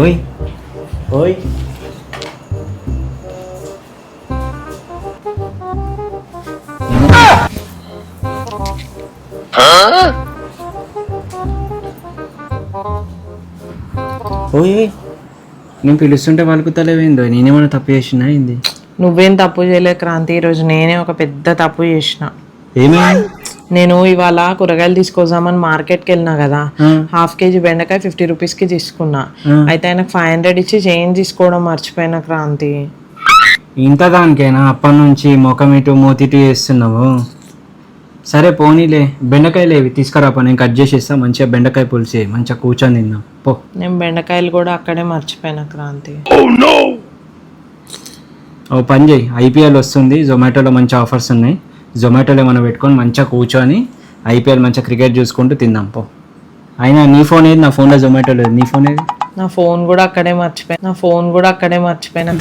ఓయ్ ఓయ్ ఓయ్ నేను పిలుస్తుంటే పలుకుతలేవేందో, నేనేమన్నా తప్పు చేసినా ఏంది? నువ్వేం తప్పు చేయలే క్రాంతి. ఈరోజు నేనే ఒక పెద్ద తప్పు చేసిన. ఏమైంది? నేను ఇవాళ కూరగాయలు తీసుకొద్దామని మార్కెట్కి వెళ్ళినా కదా, హాఫ్ కేజీ బెండకాయ 50 రూపీస్కి తీసుకున్నా. అయితే ఆయనకు 500 ఇచ్చి చేంజ్ తీసుకోవడం మర్చిపోయినా క్రాంతి. ఇంత దానికైనా అప్పటి నుంచి ముఖం ఇటు మూతిటు చేస్తున్నావు. సరే పోనీలే, బెండకాయలు ఏవి తీసుకురాపో, నేను కట్ చేసేస్తా. మంచిగా బెండకాయ పులుసు మంచిగా కూర్చొని తిందాం పో. నేను బెండకాయలు కూడా అక్కడే మర్చిపోయినా క్రాంతి. ఓ పని చేయి, ఐపీఎల్ వస్తుంది, జొమాటోలో మంచి ఆఫర్స్ ఉన్నాయి. జొమాటోలో ఏమైనా పెట్టుకొని మంచిగా కూర్చొని ఐపీఎల్ మంచిగా క్రికెట్ చూసుకుంటూ తిందాం పో. అయినా నీ ఫోన్ ఏది? నా ఫోన్లో జొమాటో లేదు, నీ ఫోన్ ఏది? నా ఫోన్ కూడా అక్కడే మర్చిపోయినా.